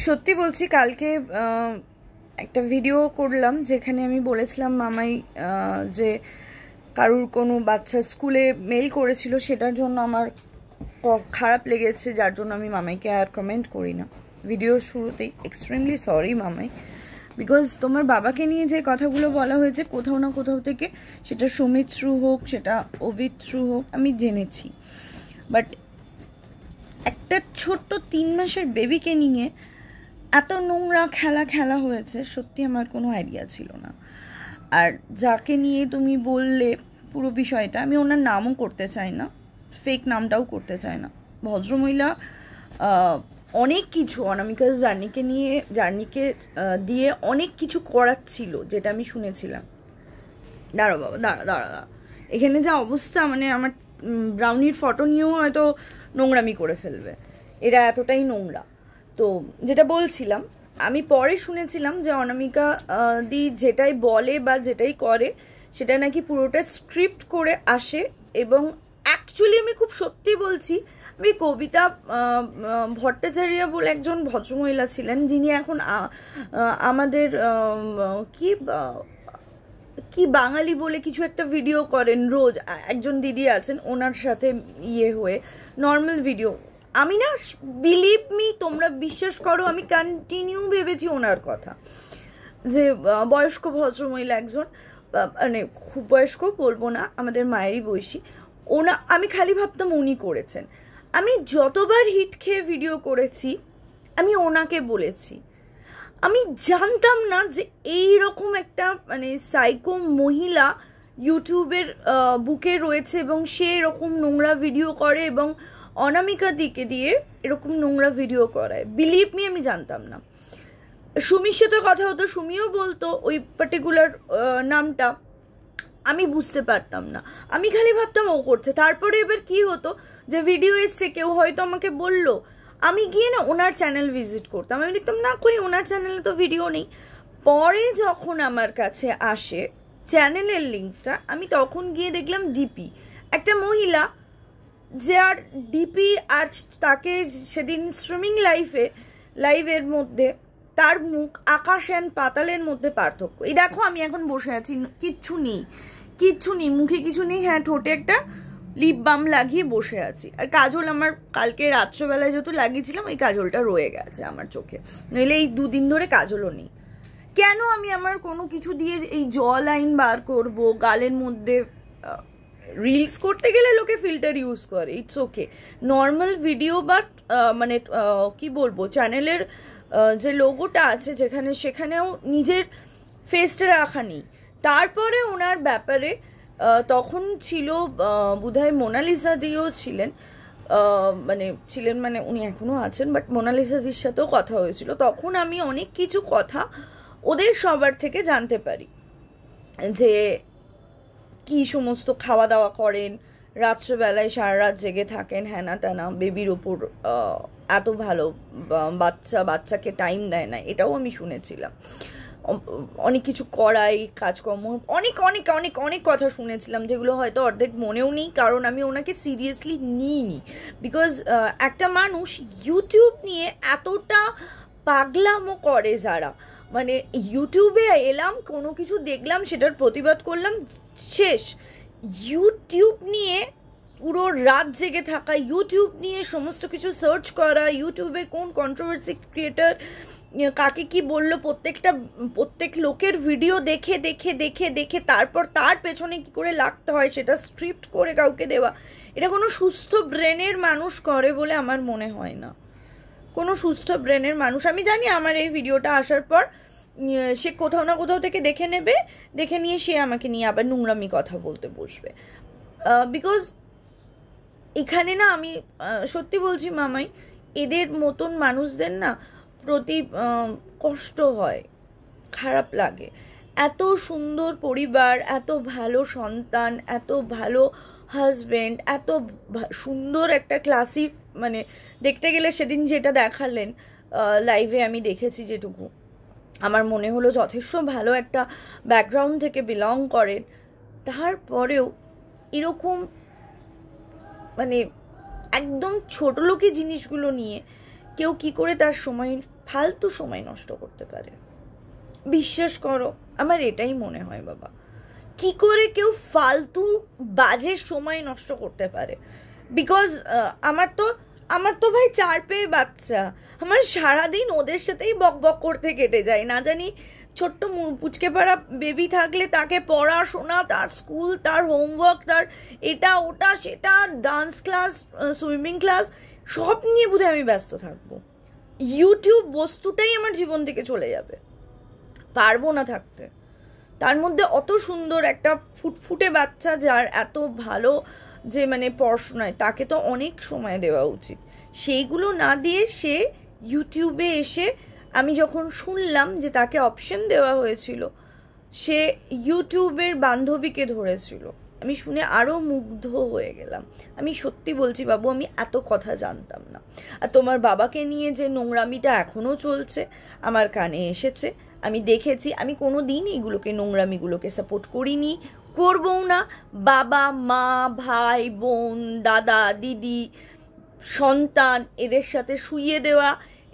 সত্যি বলছি কালকে একটা ভিডিও করলাম যেখানে আমি বলেছিলাম মামাই যে কারুর কোনো বাচ্চা স্কুলে মেল করেছিল, সেটার জন্য আমার খারাপ লেগেছে, যার জন্য আমি মামাইকে আর কমেন্ট করি না ভিডিওর শুরুতেই। এক্সট্রিমলি সরি মামাই, বিকজ তোমার বাবাকে নিয়ে যে কথাগুলো বলা হয়েছে কোথাও না কোথাও থেকে, সেটা সুমিত থ্রু হোক, সেটা অভিত থ্রু হোক, আমি জেনেছি। বাট একটা ছোট্ট 3 মাসের বেবিকে নিয়ে এত নোংরা খেলা হয়েছে, সত্যি আমার কোনো আইডিয়া ছিল না। আর যাকে নিয়ে তুমি বললে পুরো বিষয়টা, আমি ওনার নামও করতে চাই না, ফেক নামটাও করতে চাই না। ভদ্রমহিলা অনেক কিছু অনামিকা জার্নিকে দিয়ে অনেক কিছু করাচ্ছিল, যেটা আমি শুনেছিলাম। দাঁড়া বাবা, দাঁড়া, এখানে যা অবস্থা, মানে আমার ব্রাউনির ফটো নিয়েও হয়তো নোংরামি করে ফেলবে, এরা এতটাই নোংরা। তো যেটা বলছিলাম, আমি পরে শুনেছিলাম যে অনামিকা দি যেটাই বলে বা যেটাই করে সেটা নাকি পুরোটা স্ক্রিপ্ট করে আসে। এবং অ্যাকচুয়ালি আমি খুব সত্যি বলছি, আমি কবিতা ভট্টাচার্য বলে একজন ভদ্রমহিলা ছিলেন, যিনি এখন আমাদের কি বাঙালি বলে কিছু একটা ভিডিও করেন রোজ, একজন দিদি আছেন ওনার সাথে হয়ে নর্মাল ভিডিও। আমি না, বিলিভ মি, তোমরা বিশ্বাস করো, আমি কন্টিনিউ ভেবেছি ওনার কথা, যে বয়স্ক ভদ্রমহিলা একজন, মানে খুব বয়স্ক বলবো না, আমাদের মায়েরই বয়সী আমি খালি ভাবতাম উনি করেছেন। আমি যতবার হিট খেয়ে ভিডিও করেছি আমি ওনাকে বলেছি। আমি জানতাম না যে এই রকম একটা মানে সাইকো মহিলা ইউটিউবের বুকে রয়েছে এবং সে এরকম নোংরা ভিডিও করে এবং অনামিকা দিকে দিয়ে এরকম নোংরা ভিডিও করায়। বিলিভ মি, আমি জানতাম না। সুমির সাথে কথা হতো, সুমিও বলতো ওই পার্টিকুলার নামটা, আমি বুঝতে পারতাম না, আমি খালি ভাবতাম ও করছে। তারপরে এবার কি হতো, যে ভিডিও এসছে, কেউ হয়তো আমাকে বললো, আমি গিয়ে না ওনার চ্যানেল ভিজিট করতাম, আমি দেখতাম না কই ওনার চ্যানেলে তো ভিডিও নেই। পরে যখন আমার কাছে আসে চ্যানেলের লিঙ্কটা, আমি তখন গিয়ে দেখলাম ডিপি একটা মহিলা, যার ডিপি আর তাকে সেদিন স্ট্রিমিং লাইভের মধ্যে তার মুখ আকাশ অ্যান্ড পাতালের মধ্যে পার্থক্য। এই দেখো আমি এখন বসে আছি, কিচ্ছু নেই মুখে, কিছু নেই, হ্যাঁ ঠোঁটে একটা লিপ বাম লাগিয়ে বসে আছি। আর কাজল আমার কালকে রাত্রবেলায় যেহেতু লাগিয়েছিলাম, ওই কাজলটা রয়ে গেছে আমার চোখে, নইলে এই 2 দিন ধরে কাজলও নেই। কেন আমি আমার কোনো কিছু দিয়ে এই জ লাইন বার করব গালের মধ্যে? রিলস করতে গেলে লোকে ফিল্টার ইউজ করে, ইটস ওকে। নর্মাল ভিডিও বা মানে কি বলবো, চ্যানেলের যে লোগোটা আছে যেখানে, সেখানেও নিজের ফেসটা রাখা নেই। তারপরে ওনার ব্যাপারে তখন ছিল বোধহয় মোনালিসা দিও ছিলেন, মানে উনি এখনো আছেন, বাট মোনালিসা দির সাথেও কথা হয়েছিল। তখন আমি অনেক কিছু কথা ওদের সবার থেকে জানতে পারি, যে কি সমস্ত খাওয়া দাওয়া করেন, রাত্রেবেলায় সারা রাত জেগে থাকেন, হ্যানা ত্যানা, বেবির ওপর এত ভালো, বাচ্চাকে টাইম দেয় না, এটাও আমি শুনেছিলাম। অনেক কিছু করাই, কাজকর্ম, অনেক অনেক অনেক অনেক কথা শুনেছিলাম, যেগুলো হয়তো অর্ধেক মনেও নেই, কারণ আমি ওনাকে সিরিয়াসলি নিইনি। বিকজ একটা মানুষ ইউটিউব নিয়ে এতটা পাগলামো করে, যারা মানে ইউটিউবে এলাম, কোনো কিছু দেখলাম, সেটার প্রতিবাদ করলাম, শেষ। ইউটিউব নিয়ে পুরো রাত জেগে থাকা, ইউটিউব নিয়ে সমস্ত কিছু সার্চ করা, ইউটিউবের কোন কন্ট্রোভার্সি ক্রিয়েটার কাকে কি বললো, প্রত্যেক লোকের ভিডিও দেখে দেখে দেখে দেখে তারপর তার পেছনে কি করে লাগতে হয় সেটা স্ক্রিপ্ট করে কাউকে দেওয়া, এটা কোনো সুস্থ ব্রেনের মানুষ করে বলে আমার মনে হয় না। কোনো সুস্থ ব্রেনের মানুষ, আমি জানি আমার এই ভিডিওটা আসার পর সে কোথাও না কোথাও থেকে দেখে নেবে, দেখে নিয়ে সে আমাকে নিয়ে আবার নোংরামি কথা বলতে বসবে। বিকজ এখানে না, আমি সত্যি বলছি মামাই, এদের মতন মানুষদের না প্রতি কষ্ট হয়, খারাপ লাগে। এত সুন্দর পরিবার, এত ভালো সন্তান, এত ভালো হাজবেন্ড, এত সুন্দর একটা ক্লাসি, মানে দেখতে গেলে সেদিন যেটা দেখালেন লাইভে, আমি দেখেছি যেটুকু, আমার মনে হলো যথেষ্ট ভালো একটা ব্যাকগ্রাউন্ড থেকে বিলং করেন। তারপরেও এরকম মানে একদম ছোট লোকি জিনিসগুলো নিয়ে কেউ কি করে তার সময় ফালতু সময় নষ্ট করতে পারে? বিশ্বাস করো, আমার এটাই মনে হয় বাবা, কি করে কেউ ফালতু বাজে সময় নষ্ট করতে পারে? বিকজ আমার তো ভাই 4 পেয়ে বাচ্চা, আমার সারাদিন ওদের সাথেই বক বক করতে কেটে যায়। না জানি ছোট্ট পুচকে পাড়া বেবি থাকলে তাকে পড়াশোনা, তার স্কুল, তার হোমওয়ার্ক, তার এটা ওটা সেটা, ডান্স ক্লাস, সুইমিং ক্লাস, সব নিয়ে বোধহয় আমি ব্যস্ত থাকবো। ইউটিউব বস্তুটাই আমার জীবন থেকে চলে যাবে, পারবো না থাকতে। তার মধ্যে অত সুন্দর একটা ফুটফুটে বাচ্চা যার এত ভালো যে মানে পড়াশোনায়, তাকে তো অনেক সময় দেওয়া উচিত। সেইগুলো না দিয়ে সে ইউটিউবে এসে, আমি যখন শুনলাম যে তাকে অপশন দেওয়া হয়েছিল, সে ইউটিউবের বান্ধবীকে ধরেছিল, আমি শুনে আরো মুগ্ধ হয়ে গেলাম। আমি সত্যি বলছি বাবু, আমি এত কথা জানতাম না। আর তোমার বাবাকে নিয়ে যে নোংরামিটা এখনো চলছে আমার কানে এসেছে, আমি দেখেছি। আমি কোনো দিন এইগুলোকে, নোংরামিগুলোকে সাপোর্ট করিনি, করবও না। বাবা মা ভাই বোন দাদা দিদি সন্তান এদের সাথে শুইয়ে দেওয়া,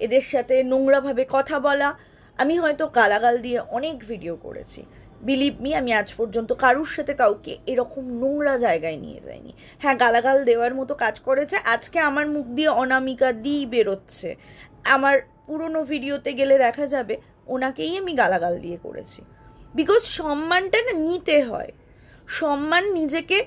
এদের সাথে নোংরাভাবে কথা বলা, আমি হয়তো গালাগাল দিয়ে অনেক ভিডিও করেছি। বিলিভ মি, আমি আজ পর্যন্ত কারুর সাথে কাউকে এরকম নোংরা জায়গায় নিয়ে যাইনি। হ্যাঁ, গালাগাল দেওয়ার মতো কাজ করেছে। আজকে আমার মুখ দিয়ে অনামিকা দি বেরোচ্ছে, আমার পুরনো ভিডিওতে গেলে দেখা যাবে ওনাকেই আমি গালাগাল দিয়ে করেছি। বিকজ সম্মানটা না নিতে হয়, সম্মান নিজেকে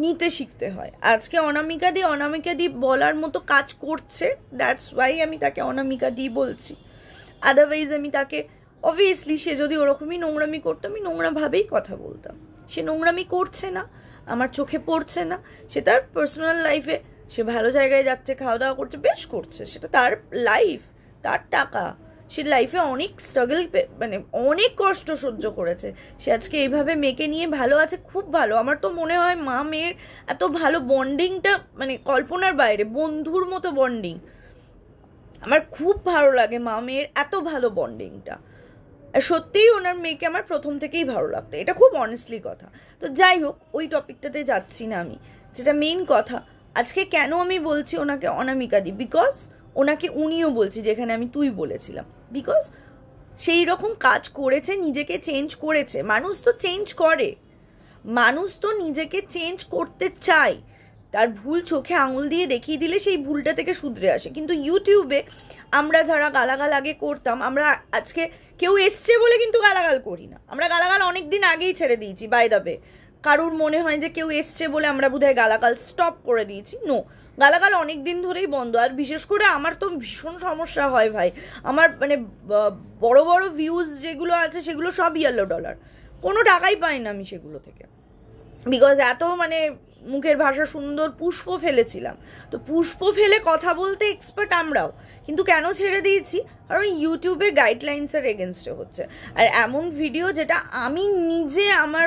নিতে শিখতে হয়। আজকে অনামিকা দি বলার মতো কাজ করছে, দ্যাটস ওয়াই আমি তাকে অনামিকা দি বলছি। আদারওয়াইজ আমি তাকে, অবভিয়াসলি সে যদি ওরকমই নোংরামি করতো, আমি নোংরাভাবেই কথা বলতাম। সে নোংরামি করছে না, আমার চোখে পড়ছে না। সে তার পার্সোনাল লাইফে সে ভালো জায়গায় যাচ্ছে, খাওয়া দাওয়া করছে, বেশ করছে, সেটা তার লাইফ, তার টাকা। সে লাইফে অনেক স্ট্রাগল, মানে অনেক কষ্ট সহ্য করেছে। সে আজকে এইভাবে মেয়েকে নিয়ে ভালো আছে, খুব ভালো। আমার তো মনে হয় মা মেয়ের এত ভালো বন্ডিংটা মানে কল্পনার বাইরে, বন্ধুর মতো বন্ডিং। আমার খুব ভালো লাগে মা মেয়ের এত ভালো বন্ডিংটা। সত্যিই ওনার মেয়েকে আমার প্রথম থেকেই ভালো লাগতো, এটা খুব অনেস্টলি কথা। তো যাই হোক, ওই টপিকটাতে যাচ্ছি না আমি। যেটা মেইন কথা, আজকে কেন আমি বলছি ওনাকে অনামিকা দি, বিকজ ওনাকে উনিও বলছি, যেখানে আমি তুই বলেছিলাম, বিকজ সেই রকম কাজ করেছে, নিজেকে চেঞ্জ করেছে। মানুষ তো চেঞ্জ করে, মানুষ তো নিজেকে চেঞ্জ করতে চায়। তার ভুল চোখে আঙুল দিয়ে দেখিয়ে দিলে সেই ভুলটা থেকে শুধরে আসে। কিন্তু ইউটিউবে আমরা যারা গালাগাল আগে করতাম, আমরা আজকে কেউ এসছে বলে কিন্তু গালাগাল করি না। আমরা গালাগাল অনেক দিন আগেই ছেড়ে দিয়েছি। বাই দ্য ওয়ে, কারুর মনে হয় যে কেউ এসছে বলে আমরা বোধহয় গালাগাল স্টপ করে দিয়েছি, নো, গালাগাল অনেক দিন ধরেই বন্ধ। আর বিশেষ করে আমার তো ভীষণ সমস্যা হয় ভাই, আমার মানে বড় বড় ভিউজ যেগুলো আছে সেগুলো সব ইয়েলো ডলার, কোনো টাকাই পাই না আমি সেগুলো থেকে। বিকজ এত মানে মুখের ভাষা সুন্দর, পুষ্প ফেলেছিলাম। তো পুষ্প ফেলে কথা বলতে এক্সপার্ট আমরাও, কিন্তু কেন ছেড়ে দিয়েছি? কারণ ইউটিউবের গাইডলাইন্সের এগেনস্টে হচ্ছে। আর এমন ভিডিও যেটা আমি নিজে, আমার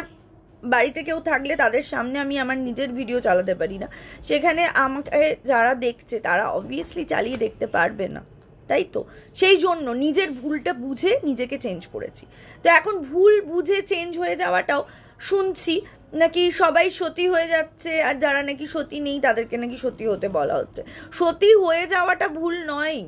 বাড়িতে কেউ থাকলে তাদের সামনে আমি আমার নিজের ভিডিও চালাতে পারি না, সেখানে আমাকে যারা দেখছে তারা অবভিয়াসলি চালিয়ে দেখতে পারবে না, তাই তো? সেই জন্য নিজের ভুলটা বুঝে নিজেকে চেঞ্জ করেছি। তো এখন ভুল বুঝে চেঞ্জ হয়ে যাওয়াটাও শুনছি নাকি সবাই সতী হয়ে যাচ্ছে, আর যারা নাকি সতী নেই তাদেরকে নাকি সতী হতে বলা হচ্ছে। সতী হয়ে যাওয়াটা ভুল নয়,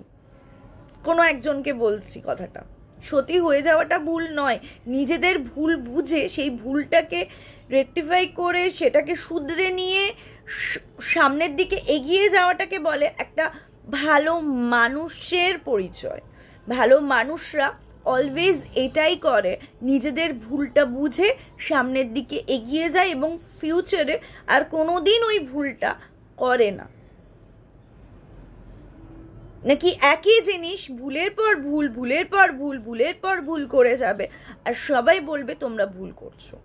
কোনো একজনকে বলছি কথাটা, সতী হয়ে যাওয়াটা ভুল নয়। নিজেদের ভুল বুঝে সেই ভুলটাকে রেকটিফাই করে সেটাকে শুধরে নিয়ে সামনের দিকে এগিয়ে যাওয়াটাকে বলে একটা ভালো মানুষের পরিচয়। ভালো মানুষরা অলওয়েজ এটাই করে, নিজেদের ভুলটা বুঝে সামনের দিকে এগিয়ে যায় এবং ফিউচারে আর কোনোদিন ওই ভুলটা করে না। নাকি একই জিনিস ভুলের পর ভুল, ভুলের পর ভুল, ভুলের পর ভুল করে যাবে আর সবাই বলবে তোমরা ভুল করছো।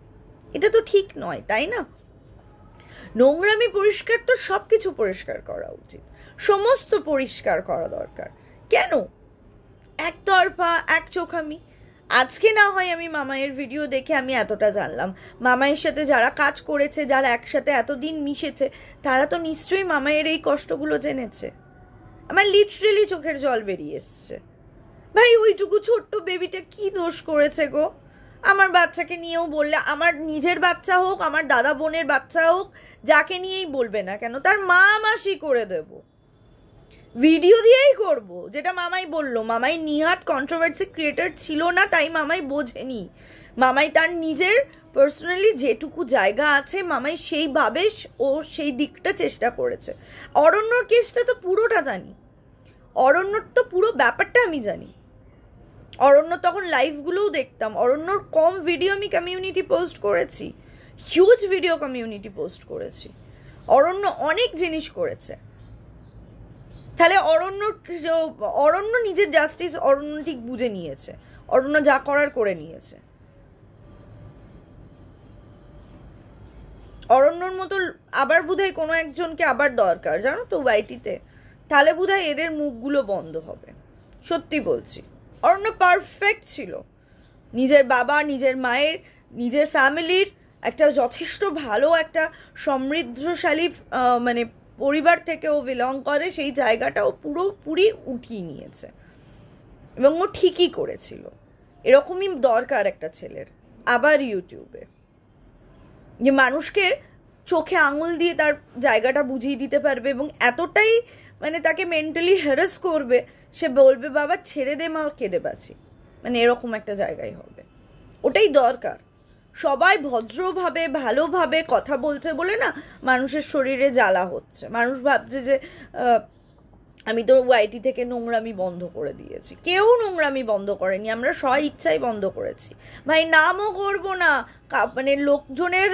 এটা তো ঠিক নয়, তাই না? নোংরামি পরিষ্কার তো সবকিছু পরিষ্কার করা উচিত, সমস্ত পরিষ্কার করা দরকার। কেন একতরফা এক চোখামি? আজকে না হয় আমি মামায়ের ভিডিও দেখে আমি এতটা জানলাম, মামায়ের সাথে যারা কাজ করেছে, যারা একসাথে এতদিন মিশেছে, তারা তো নিশ্চয়ই মামায়ের এই কষ্টগুলো জেনেছে। আমার লিটারেলি চোখের জল বেরিয়ে এসছে। ভাই ওইটুকু ছোট্ট বেবিটা কি দোষ করেছে গো? আমার বাচ্চাকে নিয়েও বললে, আমার নিজের বাচ্চা হোক, আমার দাদা বোনের বাচ্চা হোক, যাকে নিয়েই বলবে না কেন, তার মা মাসি করে দেব। ভিডিও দিয়েই করব, যেটা মামাই বললো। মামাই নিহাত কন্ট্রোভার্সি ক্রিয়েটার ছিল না, তাই মামাই বোঝেনি। মামাই তার নিজের পার্সোনালি যেটুকু জায়গা আছে মামাই সেইভাবে ও সেই দিকটা চেষ্টা করেছে। অরণ্যর কেসটা তো পুরোটা জানি, অরণ্যর তো পুরো ব্যাপারটা আমি জানি। অরণ্য তখন লাইভগুলোও দেখতাম। অরণ্যর কম ভিডিও আমি কমিউনিটি পোস্ট করেছি, হিউজ ভিডিও কমিউনিটি পোস্ট করেছি। অরণ্য অনেক জিনিস করেছে। তাহলে অরণ্য নিজের জাস্টিস অরণ্য ঠিক বুঝে নিয়েছে, অরণ্য যা করার করে নিয়েছে। অরণ্যর মতো আবার বোধহয় কোনো একজনকে আবার দরকার, জানো তো, ওয়াইটিতে। তাহলে বোধহয় এদের মুখগুলো বন্ধ হবে। সত্যি বলছি, অরণ্য পারফেক্ট ছিল। নিজের বাবা, নিজের মায়ের, নিজের ফ্যামিলির একটা যথেষ্ট ভালো একটা সমৃদ্ধশালী মানে পরিবার থেকে ও বিলং করে, সেই জায়গাটা ও পুরোপুরি উঠিয়ে নিয়েছে এবং ও ঠিকই করেছিল। এরকমই দরকার একটা ছেলের। আবার ইউটিউবে যে মানুষকে চোখে আঙুল দিয়ে তার জায়গাটা বুঝিয়ে দিতে পারবে এবং এতটাই মানে তাকে মেন্টালি হ্যারাস করবে, সে বলবে বাবা ছেড়ে দে মা, কেঁদে বাঁচি, মানে এরকম একটা জায়গায় হবে। ওটাই দরকার। সবাই ভদ্রভাবে ভালোভাবে কথা বলছে বলে না মানুষের শরীরে জ্বালা হচ্ছে। মানুষ ভাবছে যে আমি তো ওয়াইটি থেকে নোংরামি বন্ধ করে দিয়েছি। কেউ নোংরামি বন্ধ করেনি, আমরা স্ব ইচ্ছাই বন্ধ করেছি। ভাই নামও করবো না, মানে লোকজনের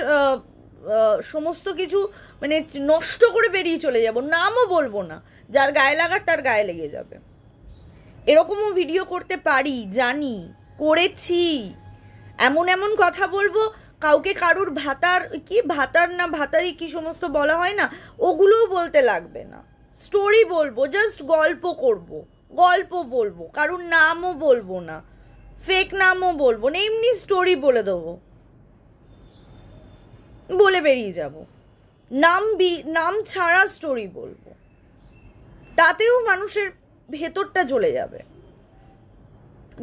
সমস্ত কিছু মানে নষ্ট করে বেরিয়ে চলে যাব, নামও বলবো না। যার গায়ে লাগার তার গায়ে লেগে যাবে। এরকমও ভিডিও করতে পারি, জানি, করেছি। এমন এমন কথা বলবো, কাউকে কারুর ভাতার না ভাতারি কি সমস্ত বলা হয় না, ওগুলোও বলতে লাগবে না। স্টোরি বলবো, জাস্ট গল্প করব, গল্প বলবো, কারুর নামও বলবো না, ফেক নামও বলবো না, এমনি স্টোরি বলে দেবো, বলে বেরিয়ে যাব। নাম ছাড়া স্টোরি বলবো, তাতেও মানুষের ভেতরটা জ্বলে যাবে।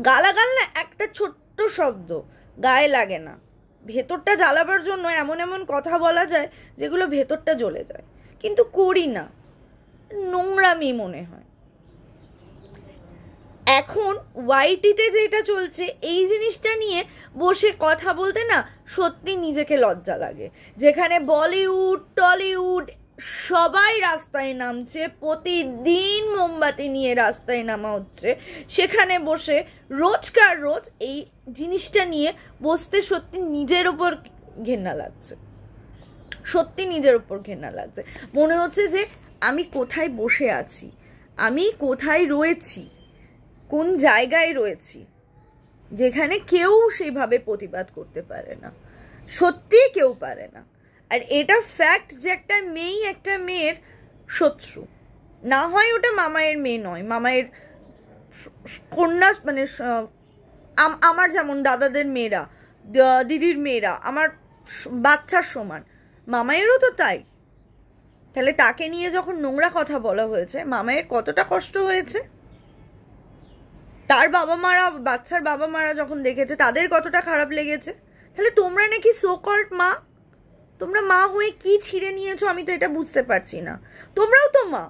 গালাগাল না একটা ছোট্ট শব্দ, গায়ে লাগে না। ভেতরটা জ্বালাবার জন্য এমন এমন কথা বলা যায় যেগুলো ভেতরটা জ্বলে যায়, কিন্তু করি না, নোংরামি মনে হয়। এখন ওয়াইটিতে যেটা চলছে এই জিনিসটা নিয়ে বসে কথা বলতে না সত্যি নিজেকে লজ্জা লাগে। যেখানে বলিউড টলিউড সবাই রাস্তায় নামছে, প্রতিদিন মোমবাতি নিয়ে রাস্তায় নামা হচ্ছে, সেখানে বসে রোজকার রোজ এই জিনিসটা নিয়ে বসতে সত্যি নিজের ওপর ঘেন্না লাগছে। সত্যি নিজের ওপর ঘেন্না লাগছে। মনে হচ্ছে যে আমি কোথায় বসে আছি, আমি কোথায় রয়েছি, কোন জায়গায় রয়েছি, যেখানে কেউ সেইভাবে প্রতিবাদ করতে পারে না, সত্যি কেউ পারে না। আর এটা ফ্যাক্ট যে একটা মেয়েই একটা মেয়ের শত্রু না হয়, ওটা মামায়ের মেয়ে নয়, মামায়ের কন্যা, মানে আমার যেমন দাদাদের মেয়েরা, দিদির মেয়েরা আমার বাচ্চার সমান, মামায়েরও তো তাই। তাহলে তাকে নিয়ে যখন নোংরা কথা বলা হয়েছে, মামায়ের কতটা কষ্ট হয়েছে, তার বাবা মারা, বাচ্চার বাবা মারা যখন দেখেছে তাদের কতটা খারাপ লেগেছে। তাহলে তোমরা নাকি সো কল্ড মা, তোমরা মা হয়ে কি ছিঁড়ে নিয়েছো আমি তো এটা বুঝতে পারছি না। তোমরাও তো মা।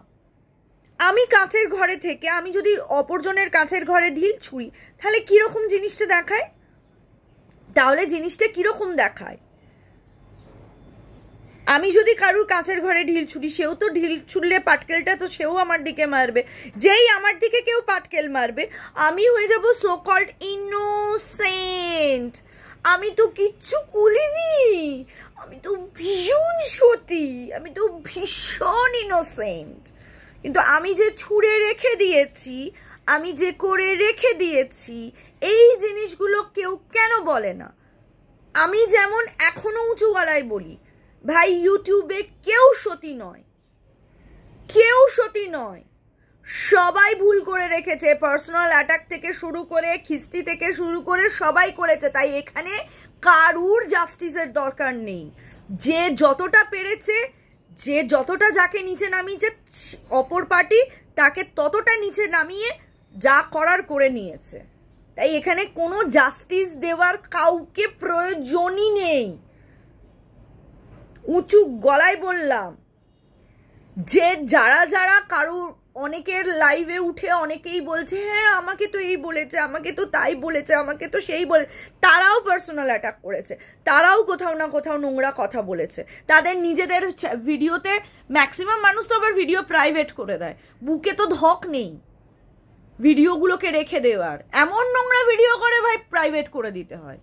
আমি কাঁচের ঘরে থেকে আমি যদি অপরজনের কাঁচের ঘরে ঢিল ছুঁড়ি তাহলে কিরকম জিনিসটা দেখায়, তাহলে জিনিসটা কিরকম দেখায়। আমি যদি কারুর কাঁচের ঘরে ঢিল ছুঁড়ি, সেও তো ঢিল ছুড়লে পাটকেলটা তো সেও আমার দিকে মারবে। যেই আমার দিকে কেউ পাটকেল মারবে আমি হয়ে যাব সো কল্ড ইনোসেন্ট, আমি তো কিচ্ছু করিনি, আমি তো ভীষণ সতী, আমি তো ভীষণ ইনোসেন্ট। কিন্তু আমি যে ছুঁড়ে রেখে দিয়েছি, আমি যে করে রেখে দিয়েছি, এই জিনিসগুলো কেউ কেন বলে না? আমি যেমন এখনো উঁচু গলায় বলি, ভাই ইউটিউবে কেউ সতী নয়, কেউ সতী নয়, সবাই ভুল করে রেখেছে। পার্সোনাল অ্যাটাক থেকে শুরু করে, খিস্তি থেকে শুরু করে সবাই করেছে। তাই এখানে কারুর জাস্টিসের দরকার নেই। যে যতটা পেরেছে, যে যতটা যাকে নিচে নামিয়েছে, অপর পার্টি তাকে ততটা নিচে নামিয়ে যা করার করে নিয়েছে। তাই এখানে কোনো জাস্টিস দেওয়ার কাউকে প্রয়োজনই নেই। উঁচু গলায় বললাম যে যারা যারা কারুর অনেকের লাইভে উঠে অনেকেই বলছে হ্যাঁ আমাকে তো এই বলেছে, আমাকে তো তাই বলেছে, আমাকে তো সেই বলে, তারাও পার্সোনাল অ্যাটাক করেছে, তারাও কোথাও না কোথাও নোংরা কথা বলেছে তাদের নিজেদের ভিডিওতে। ম্যাক্সিমাম মানুষ তো আবার ভিডিও প্রাইভেট করে দেয়, বুকে তো ধক নেই ভিডিওগুলোকে রেখে দেওয়ার, এমন নোংরা ভিডিও করে ভাই প্রাইভেট করে দিতে হয়।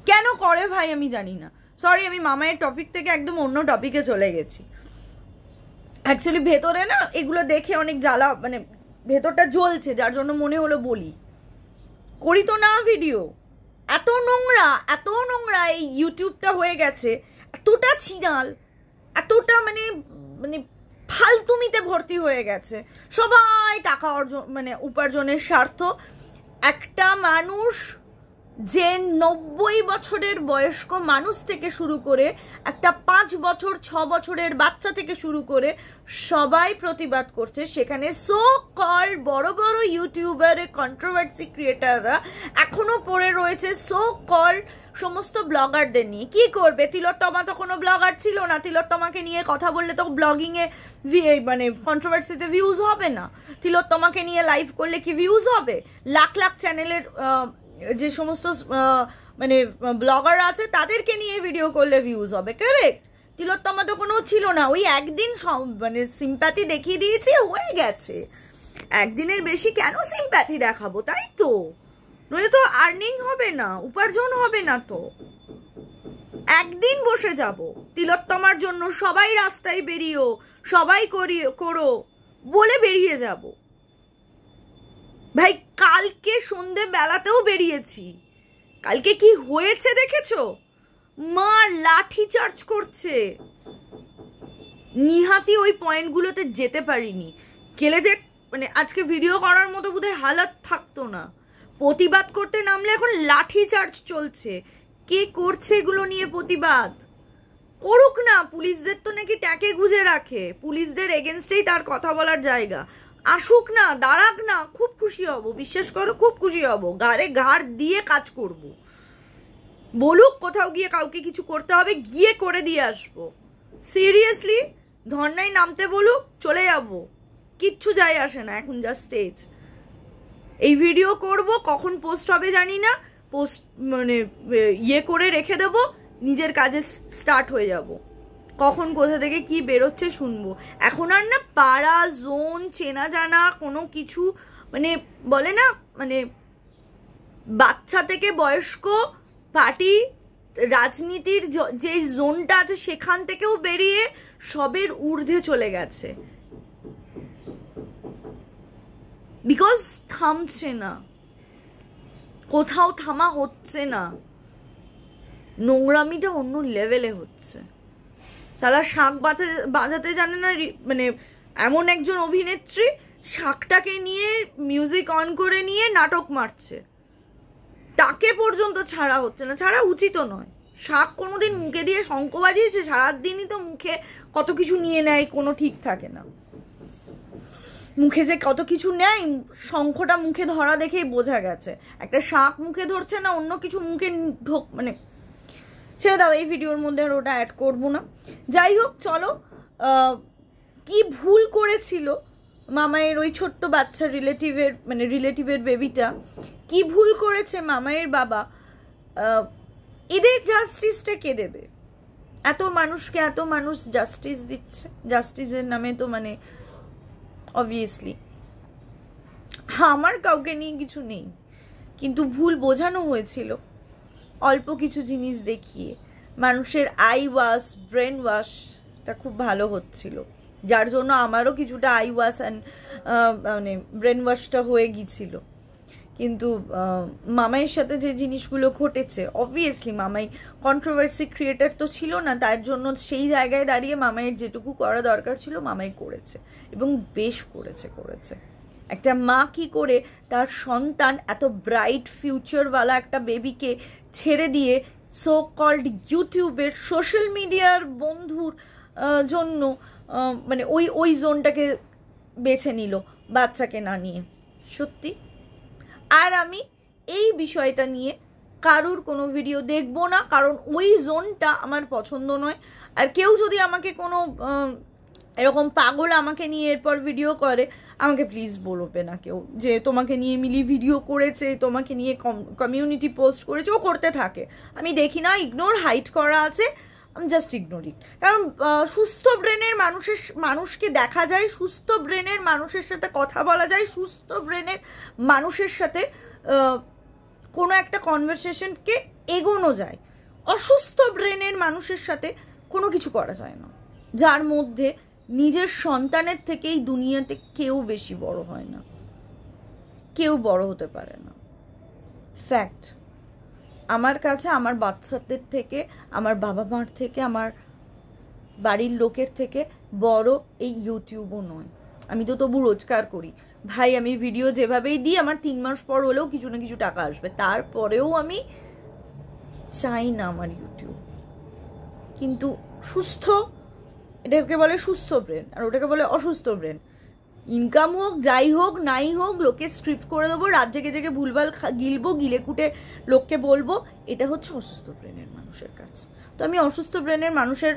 কেন করে ভাই আমি জানি না। সরি, আমি মামায়ের টপিক থেকে একদম অন্য টপিকে চলে গেছি। অ্যাকচুয়ালি ভেতরে না এগুলো দেখে অনেক জ্বালা, মানে ভেতরটা জ্বলছে, যার জন্য মনে হলো বলি। করি তো না ভিডিও, এত নোংরা এই ইউটিউবটা হয়ে গেছে, এতটা ছিনাল, এতটা মানে মানে ফালতুমিতে ভর্তি হয়ে গেছে। সবাই টাকা অর্জন, মানে উপার্জনের স্বার্থ। একটা মানুষ যে 90 বছরের বয়স্ক মানুষ থেকে শুরু করে একটা 5 বছর 6 বছরের বাচ্চা থেকে শুরু করে সবাই প্রতিবাদ করছে, সেখানে সো কল বড় বড় ইউটিউবারের কন্ট্রোভার্সি ক্রিয়েটাররা এখনো পড়ে রয়েছে সো কল সমস্ত ব্লগারদের নিয়ে। কি করবে? তিলোত্তমা তো কোনো ব্লগার ছিল না, তিলোত্তমাকে নিয়ে কথা বললে তো ব্লগিংয়ে মানে কন্ট্রোভার্সিতে ভিউজ হবে না, তিলোত্তমাকে নিয়ে লাইভ করলে কি ভিউজ হবে? লাখ লাখ চ্যানেলের যে সমস্ত মানে ব্লগার আছে তাদেরকে নিয়ে ভিডিও করলে ভিউজ হবে, কারেক্ট? তিলোত্তমা তো কোনো ছিল না, ওই একদিন মানে সিম্প্যাথি দেখিয়ে দিয়েছি, হয়ে গেছে। একদিনের বেশি কেন সিম্প্যাথি দেখাবো, তাই তো? নইলে তো আর্নিং হবে না, উপার্জন হবে না। তো একদিন বসে যাব, তিলোত্তমার জন্য সবাই রাস্তায় বেরিয়েও সবাই করো বলে বেরিয়ে যাব। ভাই কালকে সন্ধে বেলাতেও বেরিয়েছি, কালকে কি হয়েছে দেখেছো? মা লাঠি চার্জ করছে, নিহাতি ওই পয়েন্টগুলোতে যেতে পারিনি, গেলে যে মানে আজকে ভিডিও করার মতো বোধহয় হালত থাকতো না। প্রতিবাদ করতে নামলে এখন লাঠি চার্জ চলছে। কে করছে এগুলো নিয়ে প্রতিবাদ? করুক না, পুলিশদের তো নাকি ট্যাকে গুঁজে রাখে, পুলিশদের এগেনস্টেই তার কথা বলার জায়গা। আসুক না, দাঁড়াক না, খুব খুশি হব, বিশ্বাস করো খুব খুশি হব, ঘাড়ে ঘাড় দিয়ে কাজ করব। বলুক কোথাও গিয়ে কাউকে কিছু করতে হবে, গিয়ে করে দিয়ে আসবো। সিরিয়াসলি ধর্নায় নামতে বলুক, চলে যাব, কিচ্ছু যায় আসে না, এখন যা স্টেজ। এই ভিডিও করব, কখন পোস্ট হবে জানি না, পোস্ট মানে ইয়ে করে রেখে দেবো, নিজের কাজে স্টার্ট হয়ে যাব। কখন কোথা থেকে কি বেরোচ্ছে শুনবো। এখন আর না পাড়া জোন চেনা জানা কোনো কিছু, মানে বলে না, মানে বাচ্চা থেকে বয়স্ক পার্টি রাজনীতির যে জোনটা আছে সেখান থেকেও বেরিয়ে সবের ঊর্ধ্বে চলে গেছে। বিকজ থামছে না, কোথাও থামা হচ্ছে না, নোংরামিটা অন্য লেভেলে হচ্ছে। সালা শাঁখ বাজাতে জানে না, মানে এমন একজন অভিনেত্রী শাঁখটাকে নিয়ে মিউজিক অন করে নিয়ে নাটক মারছে, তাকে পর্যন্ত ছাড়া হচ্ছে না, ছাড়া উচিতও নয়। শাঁখ কোনোদিন মুখে দিয়ে শঙ্খ বাজিয়েছে? সারাদিনই তো মুখে কত কিছু নিয়ে নেয়, কোনো ঠিক থাকে না। মুখে যে কত কিছু নেয়, শঙ্খটা মুখে ধরা দেখেই বোঝা গেছে। একটা শাঁখ মুখে ধরছে না, অন্য কিছু মুখে মানে ছেড়ে দাও, এই ভিডিওর মধ্যে আর ওটা অ্যাড করবো না। যাই হোক, চলো, কি ভুল করেছিল মামায়ের ওই ছোট্ট বাচ্চা রিলেটিভের বেবিটা, কি ভুল করেছে মামায়ের বাবা, এদের জাস্টিসটা কে দেবে? এত মানুষকে এত মানুষ জাস্টিস দিচ্ছে, জাস্টিসের নামে তো মানে অবভিয়াসলি আমার কাউকে নিয়ে কিছু নেই, কিন্তু ভুল বোঝানো হয়েছিল অল্প কিছু জিনিস দেখিয়ে। মানুষের আই ওয়াশ, ব্রেন ওয়াশটা খুব ভালো হচ্ছিল, যার জন্য আমারও কিছুটা আই ওয়াশ অ্যান্ড মানে ব্রেন ওয়াশটা হয়ে গিয়েছিল। কিন্তু মামাইয়ের সাথে যে জিনিসগুলো ঘটেছে, অবভিয়াসলি মামাই কন্ট্রোভার্সি ক্রিয়েটার তো ছিল না, তার জন্য সেই জায়গায় দাঁড়িয়ে মামাইয়ের যেটুকু করা দরকার ছিল মামাই করেছে, এবং বেশ করেছে। একটা মা কি করে তার সন্তান, এত ব্রাইট ফিউচারওয়ালা একটা বেবিকে ছেড়ে দিয়ে সো কল্ড ইউটিউবের সোশ্যাল মিডিয়ার বন্ধুর জন্য মানে ওই জোনটাকে বেছে নিল বাচ্চাকে না নিয়ে? সত্যি। আর আমি এই বিষয়টা নিয়ে কারুর কোনো ভিডিও দেখবো না, কারণ ওই জোনটা আমার পছন্দ নয়। আর কেউ যদি আমাকে কোনো এরকম পাগল আমাকে নিয়ে এরপর ভিডিও করে, আমাকে প্লিজ বলবে না কেউ যে তোমাকে নিয়ে মিলি ভিডিও করেছে, তোমাকে নিয়ে কমিউনিটি পোস্ট করেছে। ও করতে থাকে, আমি দেখি না, ইগনোর, হাইড করা আছে, আমি জাস্ট ইগনোর ইট। কারণ সুস্থ ব্রেনের মানুষকে দেখা যায়, সুস্থ ব্রেনের মানুষের সাথে কথা বলা যায়, সুস্থ ব্রেনের মানুষের সাথে কোনো একটা কনভারসেশনকে এগোনো যায়। অসুস্থ ব্রেনের মানুষের সাথে কোনো কিছু করা যায় না, যার মধ্যে নিজের সন্তানের থেকেই দুনিয়াতে কেউ বেশি বড় হয় না, কেউ বড় হতে পারে না। ফ্যাক্ট। আমার কাছে আমার বাচ্চাদের থেকে, আমার বাবা মার থেকে, আমার বাড়ির লোকের থেকে বড় এই ইউটিউবও নয়। আমি তো তবু রোজগার করি ভাই, আমি ভিডিও যেভাবেই দিই আমার 3 মাস পর হলেও কিছু না কিছু টাকা আসবে, তারপরেও আমি চাই না আমার ইউটিউব। কিন্তু সুস্থ, এটাকে বলে সুস্থ ব্রেন, আর ওটাকে বলে অসুস্থ ব্রেন। ইনকাম হোক, যাই হোক নাই হোক, লোকে স্ক্রিপ্ট করে দেবো, রাত জেগে জেগে ভুলভাল গিলবো, গিলে কুটে লোককে বলবো, এটা হচ্ছে অসুস্থ ব্রেনের মানুষের কাজ। তো আমি অসুস্থ ব্রেনের মানুষের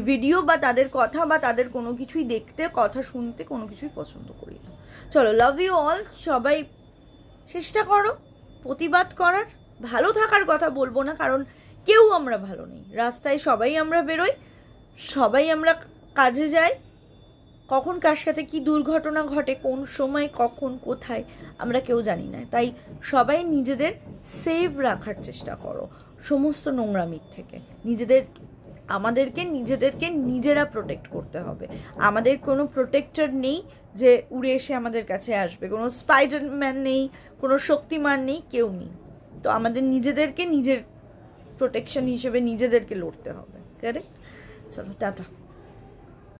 ভিডিও বা তাদের কথা বা তাদের কোনো কিছুই দেখতে, কথা শুনতে কোনো কিছুই পছন্দ করি না। চলো, লাভ ইউ অল। সবাই চেষ্টা করো প্রতিবাদ করার, ভালো থাকার কথা বলবো না, কারণ কেউ আমরা ভালো নেই। রাস্তায় সবাই আমরা বেরোই, সবাই আমরা কাজে যাই, কখন কার সাথে কি দুর্ঘটনা ঘটে, কোন সময় কখন কোথায় আমরা কেউ জানি না। তাই সবাই নিজেদের সেভ রাখার চেষ্টা করো সমস্ত নোংরামির থেকে। নিজেদেরকে নিজেরা প্রোটেক্ট করতে হবে। আমাদের কোনো প্রোটেক্টর নেই যে উড়ে এসে আমাদের কাছে আসবে, কোনো স্পাইডারম্যান নেই, কোনো শক্তিমান নেই, কেউ নেই। তো আমাদের নিজেদেরকে নিজের প্রোটেকশন হিসেবে নিজেদেরকে লড়তে হবে। কারেক্ট? চলো, টাটা।